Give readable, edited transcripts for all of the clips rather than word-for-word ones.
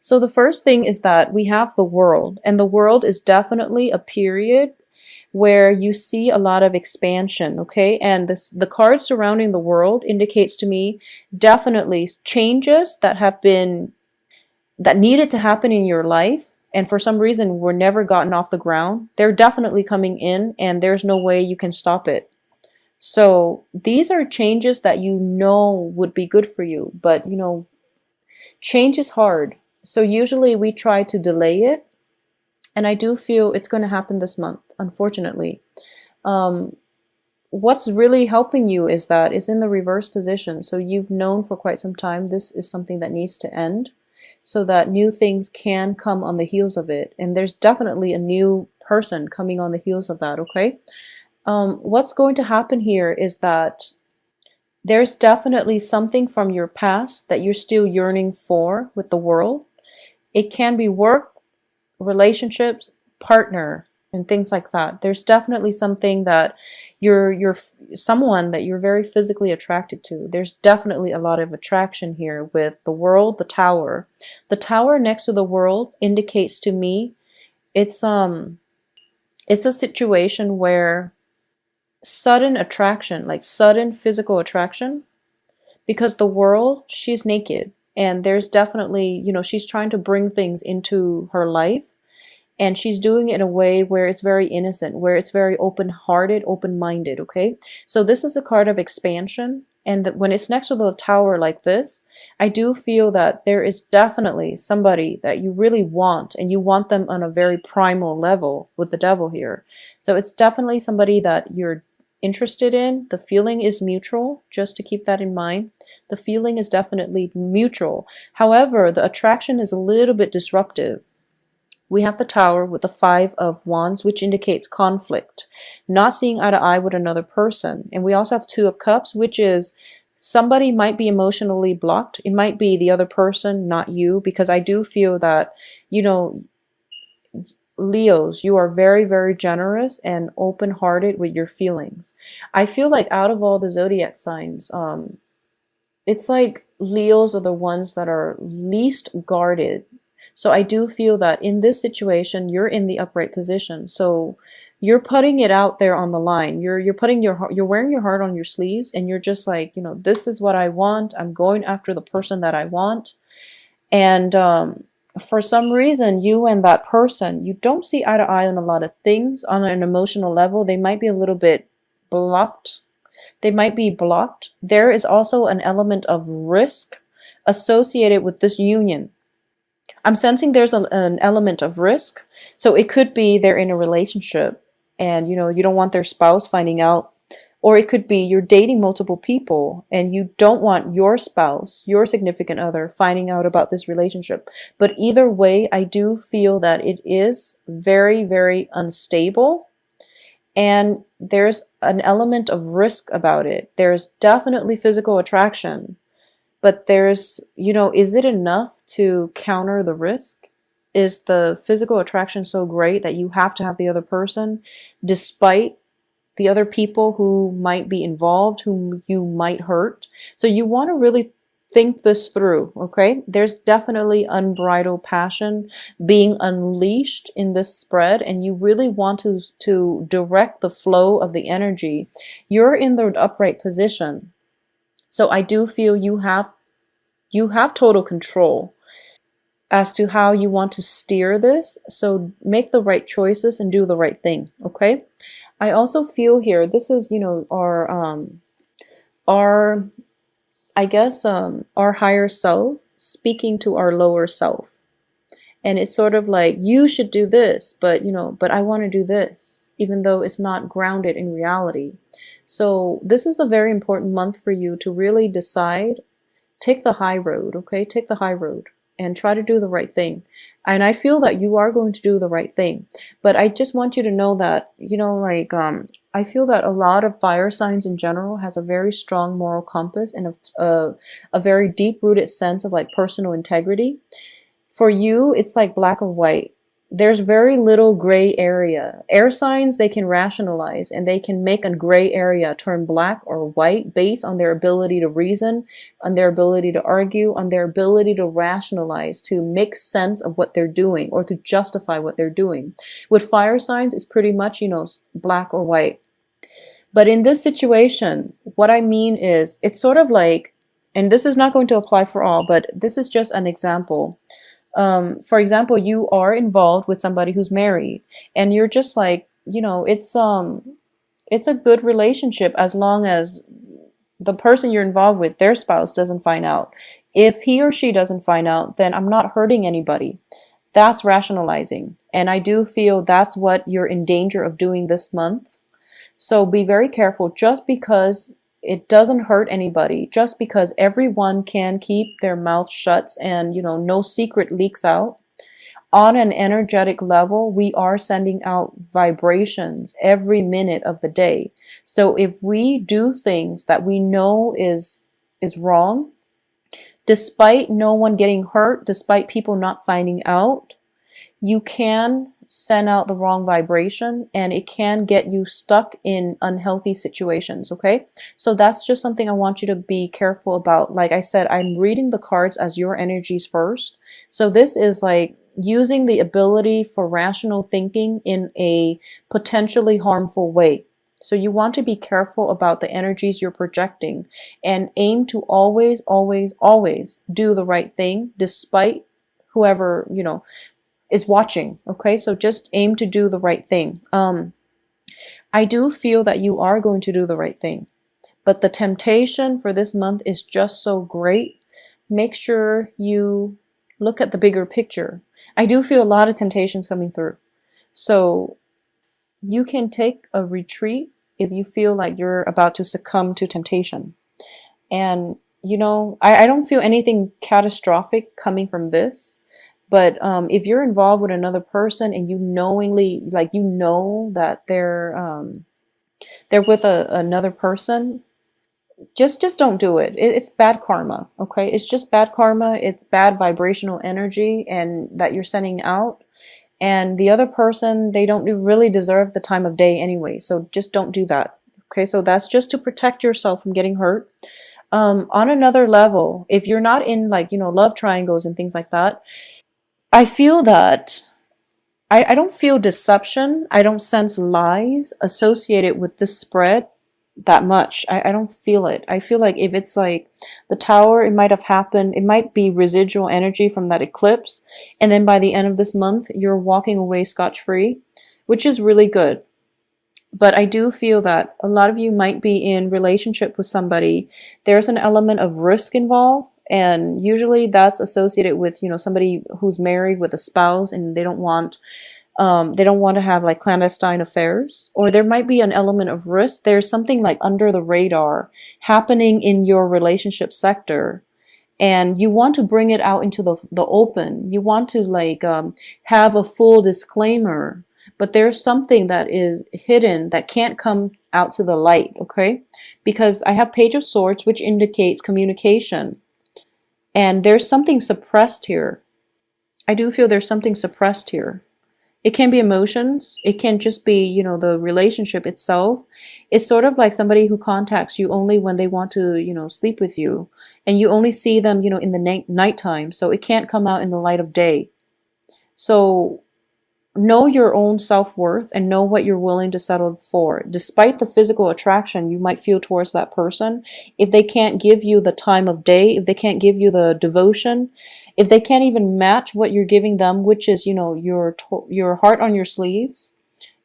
So the first thing is that we have the world, and the world is definitely a period where you see a lot of expansion, okay? And the card surrounding the world indicates to me definitely changes that have been that needed to happen in your life, and for some reason were never gotten off the ground. They're definitely coming in, and there's no way you can stop it. So these are changes that you know would be good for you, but change is hard. So usually we try to delay it, and I do feel it's going to happen this month, unfortunately. Um, what's really helping you is that it's in the reverse position. So you've known for quite some time this is something that needs to end so that new things can come on the heels of it. And there's definitely a new person coming on the heels of that, okay? What's going to happen here is that there's definitely something from your past that you're still yearning for with the world. It can be work, relationships, partner, and things like that. There's definitely something that you're someone that you're very physically attracted to. There's definitely a lot of attraction here with the world, the tower. The tower next to the world indicates to me it's a situation where sudden attraction, like sudden physical attraction, because the world, she's naked, and there's definitely, she's trying to bring things into her life, and she's doing it in a way where it's very innocent, where it's very open-hearted, open-minded, okay? So this is a card of expansion, and that when it's next to the tower like this, I do feel that there is definitely somebody that you really want, and you want them on a very primal level with the devil here. So it's definitely somebody that you're interested in. The feeling is mutual, just to keep that in mind. The feeling is definitely mutual. However, the attraction is a little bit disruptive. We have the tower with the 5 of wands, which indicates conflict, not seeing eye to eye with another person. And we also have 2 of cups, which is somebody might be emotionally blocked. It might be the other person, not you, because I do feel that, Leos, you are very, very generous and open-hearted with your feelings. I feel like out of all the zodiac signs, it's like Leos are the ones that are least guarded. So I do feel that in this situation, you're in the upright position. So you're putting it out there on the line. You're putting you're wearing your heart on your sleeves, and you're just like, this is what I want. I'm going after the person that I want. And for some reason, you and that person, you don't see eye to eye on a lot of things on an emotional level. They might be a little bit blocked. They might be blocked. There is also an element of risk associated with this union. I'm sensing there's an element of risk. So it could be they're in a relationship, and you don't want their spouse finding out. Or it could be you're dating multiple people and you don't want your spouse, your significant other, finding out about this relationship. But either way, I do feel that it is very, very unstable. And there's an element of risk about it. There's definitely physical attraction. But there's, is it enough to counter the risk? Is the physical attraction so great that you have to have the other person despite the other people who might be involved, whom you might hurt? So you want to really think this through, okay? There's definitely unbridled passion being unleashed in this spread, and you really want to direct the flow of the energy. You're in the upright position. So I do feel you have total control as to how you want to steer this. So make the right choices and do the right thing, okay? I also feel here, this is, our I guess our higher self speaking to our lower self. And it's sort of like, you should do this, but but I want to do this, even though it's not grounded in reality. So this is a very important month for you to really decide. Take the high road, okay? Take the high road and try to do the right thing. And I feel that you are going to do the right thing. But I just want you to know that, I feel that a lot of fire signs in general has a very strong moral compass and a very deep-rooted sense of like personal integrity. For you, it's like black or white. there's very little gray area. Air signs, they can rationalize and they can make a gray area turn black or white based on their ability to reason, on their ability to argue, on their ability to rationalize, to make sense of what they're doing or to justify what they're doing. With fire signs, it's pretty much, black or white. But in this situation, what I mean is it's sort of like, and this is not going to apply for all, but this is just an example. For example, you are involved with somebody who's married, and you're just like, it's a good relationship as long as the person you're involved with, their spouse, doesn't find out. If he or she doesn't find out, then I'm not hurting anybody. That's rationalizing. And I do feel that's what you're in danger of doing this month. So be very careful. Just because it doesn't hurt anybody, just because everyone can keep their mouth shut and, no secret leaks out, on an energetic level, we are sending out vibrations every minute of the day. So if we do things that we know is wrong, despite no one getting hurt, despite people not finding out, you can send out the wrong vibration and it can get you stuck in unhealthy situations. Okay, so that's just something I want you to be careful about. Like I said, I'm reading the cards as your energies first. So this is like using the ability for rational thinking in a potentially harmful way. So you want to be careful about the energies you're projecting and aim to always, always, always do the right thing despite whoever, is watching. Okay, so just aim to do the right thing. I do feel that you are going to do the right thing, but the temptation for this month is just so great. Make sure you look at the bigger picture. I do feel a lot of temptations coming through. So you can take a retreat if you feel like you're about to succumb to temptation. And, I don't feel anything catastrophic coming from this. But if you're involved with another person and you knowingly, like that they're with another person, just don't do it. It's bad karma, okay? It's just bad karma. It's bad vibrational energy, and that you're sending out. And the other person, they don't really deserve the time of day anyway. So just don't do that, okay? So that's just to protect yourself from getting hurt. On another level, if you're not in love triangles and things like that, I feel that I don't feel deception. I don't sense lies associated with this spread that much. I don't feel it. I feel like if it's like the tower, it might have happened. It might be residual energy from that eclipse. And then by the end of this month, you're walking away scotch-free, which is really good. But I do feel that a lot of you might be in relationship with somebody. There's an element of risk involved. And usually that's associated with, somebody who's married with a spouse and they don't want to have like clandestine affairs, or there might be an element of risk. There's something like under the radar happening in your relationship sector, and you want to bring it out into the open. You want to have a full disclaimer, but there's something that is hidden that can't come out to the light. Okay, because I have Page of Swords, which indicates communication. And there's something suppressed here. I do feel there's something suppressed here. It can be emotions. It can just be, the relationship itself. It's sort of like somebody who contacts you only when they want to, sleep with you. And you only see them, in the nighttime. So it can't come out in the light of day. So know your own self-worth and know what you're willing to settle for. Despite the physical attraction you might feel towards that person, if they can't give you the time of day, if they can't give you the devotion, if they can't even match what you're giving them, which is, your heart on your sleeves,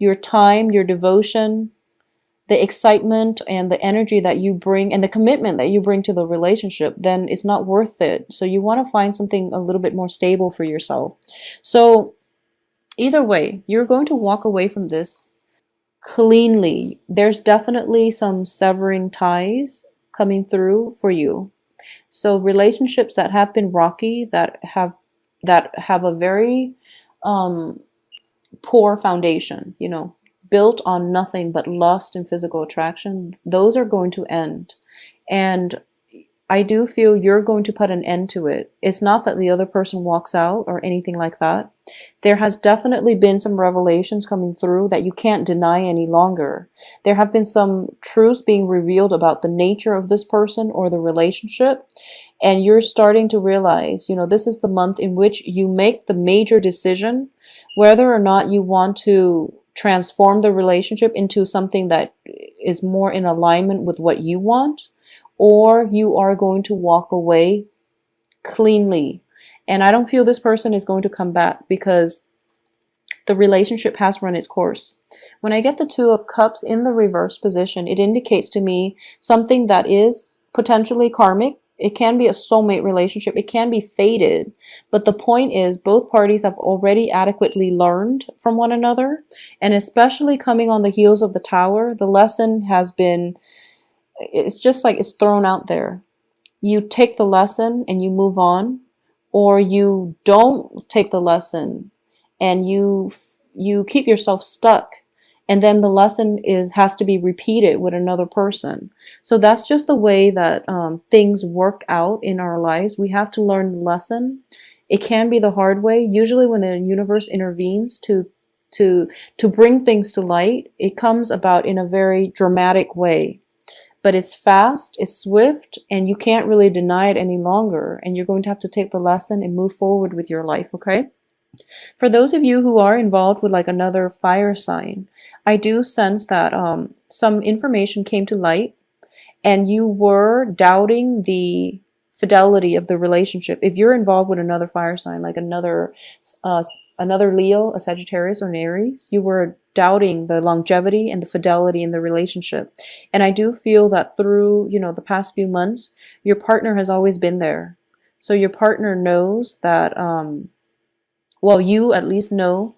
your time, your devotion, the excitement and the energy that you bring and the commitment that you bring to the relationship, then it's not worth it. So you want to find something a little bit more stable for yourself. So either way, you're going to walk away from this cleanly. There's definitely some severing ties coming through for you. So relationships that have been rocky, that have a very poor foundation, built on nothing but lust and physical attraction, those are going to end. And I do feel you're going to put an end to it. It's not that the other person walks out or anything like that. There has definitely been some revelations coming through that you can't deny any longer. There have been some truths being revealed about the nature of this person or the relationship. And you're starting to realize, this is the month in which you make the major decision whether or not you want to transform the relationship into something that is more in alignment with what you want, or you are going to walk away cleanly. And I don't feel this person is going to come back because the relationship has run its course. When I get the Two of Cups in the reverse position, it indicates to me something that is potentially karmic. It can be a soulmate relationship. It can be fated. But the point is, both parties have already adequately learned from one another. And especially coming on the heels of the Tower, the lesson has been, it's just like it's thrown out there. You take the lesson and you move on, or you don't take the lesson and you keep yourself stuck, and then the lesson has to be repeated with another person. So that's just the way that things work out in our lives. We have to learn the lesson. It can be the hard way. Usually when the universe intervenes to bring things to light, it comes about in a very dramatic way. But it's fast, it's swift, and you can't really deny it any longer. And you're going to have to take the lesson and move forward with your life, okay? For those of you who are involved with like another fire sign, I do sense that some information came to light and you were doubting the fidelity of the relationship. If you're involved with another fire sign, like another Leo, a Sagittarius, or an Aries, you were doubting the longevity and the fidelity in the relationship. And I do feel that through, the past few months, your partner has always been there. So your partner knows that, you at least know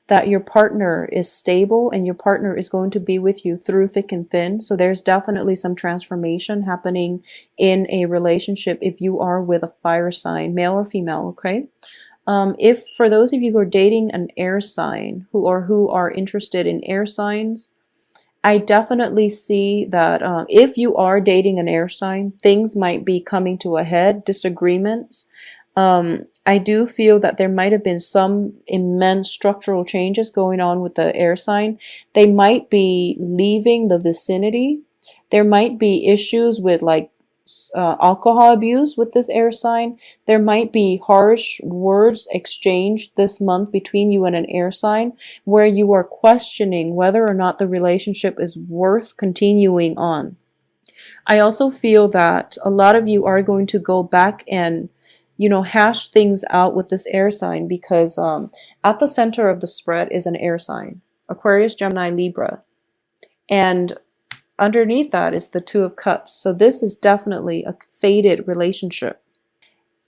that your partner is stable and your partner is going to be with you through thick and thin. So there's definitely some transformation happening in a relationship if you are with a fire sign, male or female, okay? If for those of you who are dating an air sign who are interested in air signs, I definitely see that if you are dating an air sign, things might be coming to a head, disagreements. I do feel that there might have been some immense structural changes going on with the air sign. They might be leaving the vicinity. There might be issues with like alcohol abuse with this air sign. There might be harsh words exchanged this month between you and an air sign where you are questioning whether or not the relationship is worth continuing on. I also feel that a lot of you are going to go back and hash things out with this air sign because at the center of the spread is an air sign, Aquarius, Gemini, Libra. And underneath that is the Two of Cups. So this is definitely a fated relationship.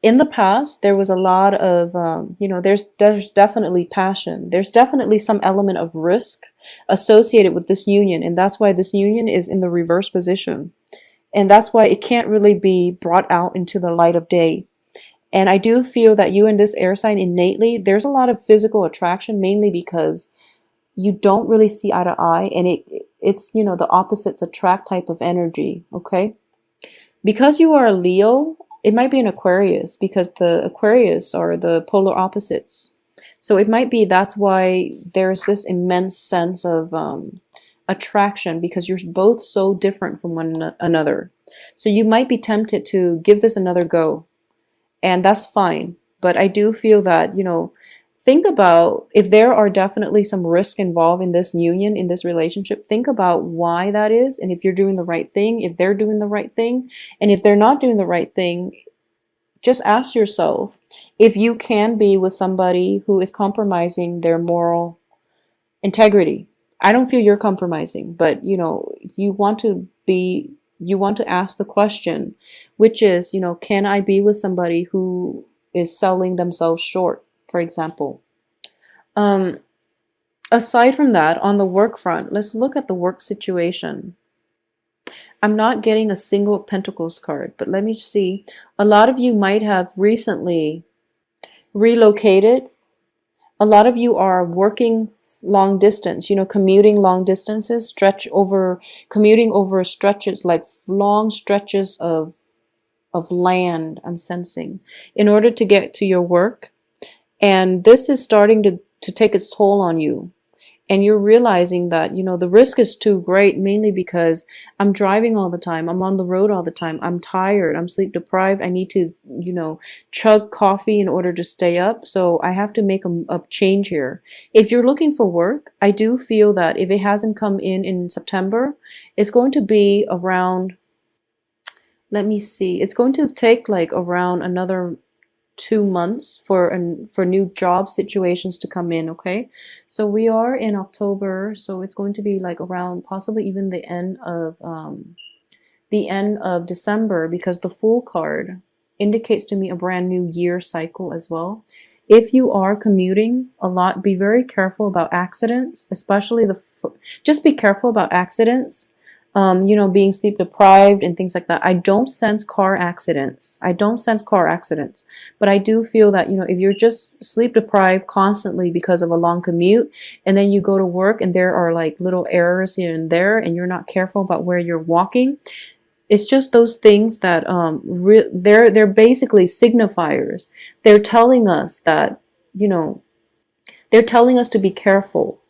In the past, there was a lot of, there's definitely passion. There's definitely some element of risk associated with this union. And that's why this union is in the reverse position. And that's why it can't really be brought out into the light of day. And I do feel that you and this air sign innately, there's a lot of physical attraction, mainly because you don't really see eye to eye. And it's the opposites attract type of energy, okay? Because you are a Leo, it might be an Aquarius because the Aquarius are the polar opposites. So it might be that's why there's this immense sense of attraction because you're both so different from one another. So you might be tempted to give this another go. And that's fine. But I do feel that, think about if there are definitely some risk involved in this union, in this relationship, think about why that is. And if you're doing the right thing, if they're doing the right thing, and if they're not doing the right thing, just ask yourself if you can be with somebody who is compromising their moral integrity. I don't feel you're compromising, but you want to ask the question, which is, can I be with somebody who is selling themselves short, for example? Aside from that, on the work front, let's look at the work situation. I'm not getting a single Pentacles card, but let me see. A lot of you might have recently relocated. A lot of you are working long distance, commuting long distances, commuting over stretches, like long stretches of of land, I'm sensing, in order to get to your work. And this is starting to take its toll on you. And you're realizing that, the risk is too great, mainly because I'm driving all the time. I'm on the road all the time. I'm tired. I'm sleep deprived. I need to, chug coffee in order to stay up. So I have to make a change here. If you're looking for work, I do feel that if it hasn't come in September, it's going to be around, let me see, it's going to take like around another 2 months for new job situations to come in. Okay, so we are in October, so it's going to be like around possibly even the end of December, because the Fool card indicates to me a brand new year cycle as well. If you are commuting a lot, be very careful about accidents, especially just be careful about accidents. Being sleep deprived and things like that. I don't sense car accidents. I don't sense car accidents. But I do feel that, if you're just sleep deprived constantly because of a long commute, and then you go to work and there are like little errors here and there, and you're not careful about where you're walking, it's just those things that they're basically signifiers. They're telling us that, they're telling us to be careful.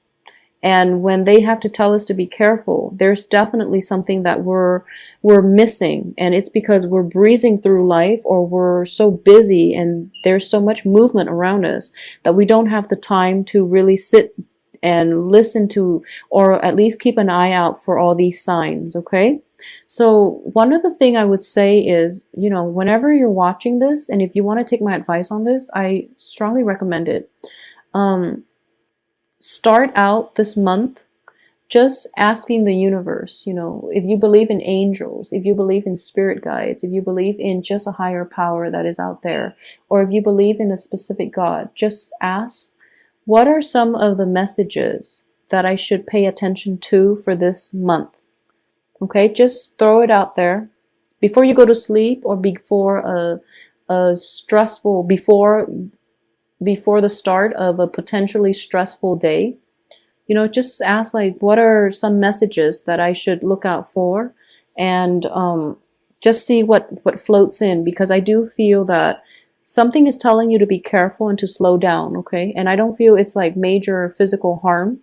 And when they have to tell us to be careful, there's definitely something that we're missing. And it's because we're breezing through life, or we're so busy and there's so much movement around us that we don't have the time to really sit and listen to, or at least keep an eye out for all these signs. Okay. So one of the thing I would say is, whenever you're watching this, and if you want to take my advice on this, I strongly recommend it. Start out this month just asking the universe, if you believe in angels, if you believe in spirit guides, if you believe in just a higher power that is out there, or if you believe in a specific God, just ask, what are some of the messages that I should pay attention to for this month? Okay, just throw it out there before you go to sleep, or before a stressful, before the start of a potentially stressful day. Just ask, like, what are some messages that I should look out for, and just see what floats in, because I do feel that something is telling you to be careful and to slow down. Okay, and I don't feel it's like major physical harm,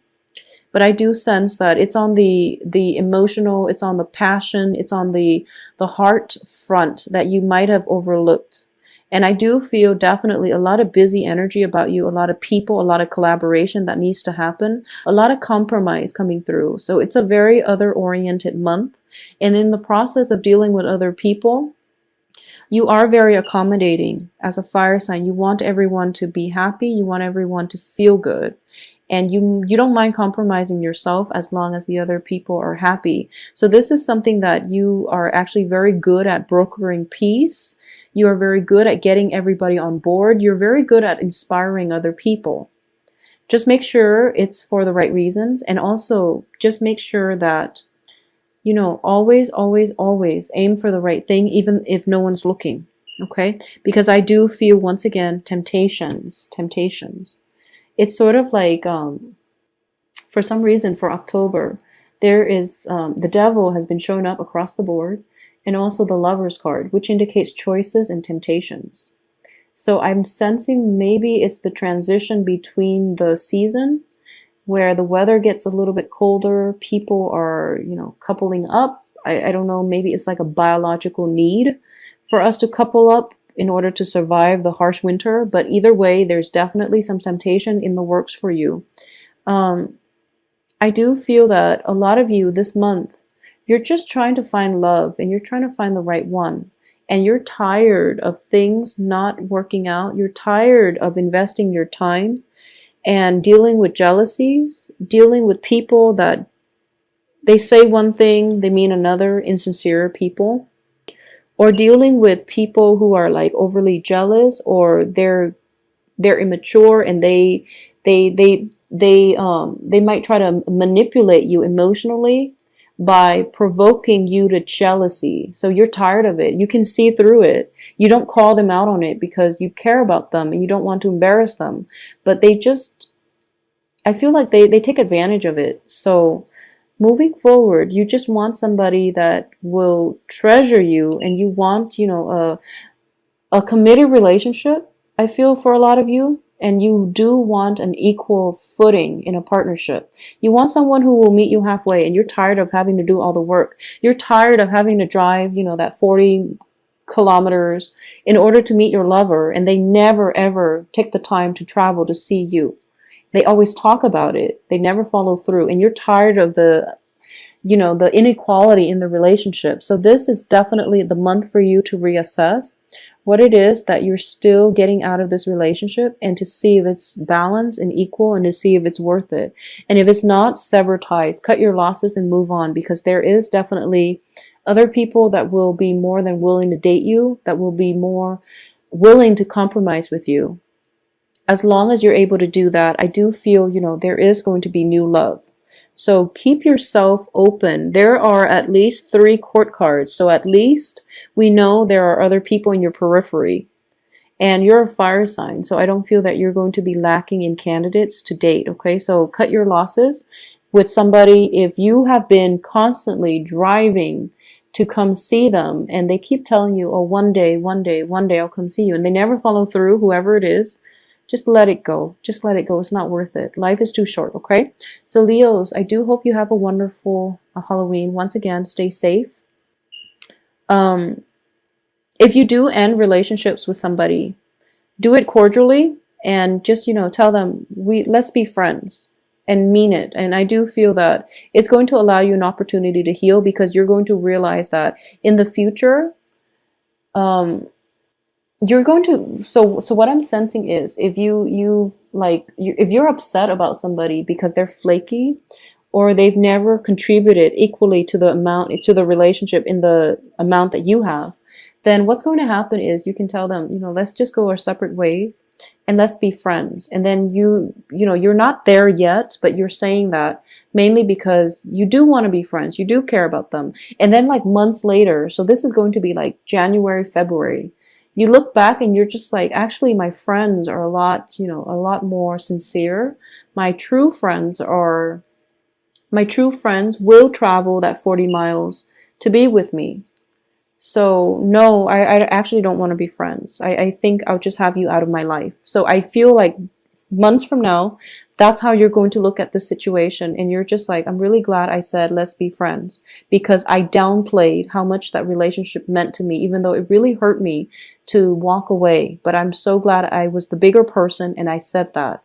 but I do sense that it's on the emotional, it's on the passion, it's on the heart front that you might have overlooked. And I do feel definitely a lot of busy energy about you, a lot of people, a lot of collaboration that needs to happen, a lot of compromise coming through. So it's a very other-oriented month. And in the process of dealing with other people, you are very accommodating as a fire sign. You want everyone to be happy. You want everyone to feel good. And you don't mind compromising yourself as long as the other people are happy. So this is something that you are actually very good at, brokering peace. You are very good at getting everybody on board. You're very good at inspiring other people. Just make sure it's for the right reasons. And also just make sure that, always, always, always aim for the right thing, even if no one's looking. Okay? Because I do feel, once again, temptations. It's sort of like, for some reason, for October, there is, the devil has been showing up across the board, and also the Lover's card, which indicates choices and temptations. So I'm sensing maybe it's the transition between the season, where the weather gets a little bit colder, people are, coupling up. I don't know, maybe it's like a biological need for us to couple up in order to survive the harsh winter. But either way, there's definitely some temptation in the works for you. I do feel that a lot of you this month, you're just trying to find love, and you're trying to find the right one. And you're tired of things not working out. You're tired of investing your time and dealing with jealousies, dealing with people that they say one thing, they mean another, insincere people. Or dealing with people who are like overly jealous, or they're immature, and they might try to manipulate you emotionally by provoking you to jealousy. So you're tired of it. You can see through it. You don't call them out on it because you care about them and you don't want to embarrass them. But I feel like they take advantage of it. So moving forward, you just want somebody that will treasure you, and you want, a committed relationship, I feel, for a lot of you. And you do want an equal footing in a partnership. You want someone who will meet you halfway, and you're tired of having to do all the work. You're tired of having to drive, that 40 kilometers in order to meet your lover, and they never ever take the time to travel to see you. They always talk about it. They never follow through. And you're tired of the inequality in the relationship. So this is definitely the month for you to reassess what it is that you're still getting out of this relationship, and to see if it's balanced and equal, and to see if it's worth it. And if it's not, sever ties, cut your losses and move on, because there is definitely other people that will be more than willing to date you, that will be more willing to compromise with you. As long as you're able to do that, I do feel, there is going to be new love. So keep yourself open. There are at least 3 court cards. So at least we know there are other people in your periphery. And you're a fire sign. So I don't feel that you're going to be lacking in candidates to date. Okay, so cut your losses with somebody. If you have been constantly driving to come see them, and they keep telling you, oh, one day I'll come see you, and they never follow through, whoever it is, just let it go. Just let it go. It's not worth it. Life is too short, okay? So Leos, I do hope you have a wonderful Halloween. Once again, stay safe. If you do end relationships with somebody, do it cordially, and just, tell them, let's be friends, and mean it. And I do feel that it's going to allow you an opportunity to heal, because you're going to realize that in the future, you're going to, so what I'm sensing is, if if you're upset about somebody because they're flaky, or they've never contributed equally to the relationship in the amount that you have, then what's going to happen is, you can tell them, let's just go our separate ways, and let's be friends. And then you're not there yet, but you're saying that mainly because you do want to be friends, you do care about them. And then, like, months later, so this is going to be like January, February, you look back and you're just like, actually, my friends are a lot more sincere. My true friends will travel that 40 miles to be with me. So no, I actually don't want to be friends. I think I'll just have you out of my life. So I feel like months from now, that's how you're going to look at the situation. And you're just like, I'm really glad I said, let's be friends, because I downplayed how much that relationship meant to me, even though it really hurt me to walk away. But I'm so glad I was the bigger person, and I said that.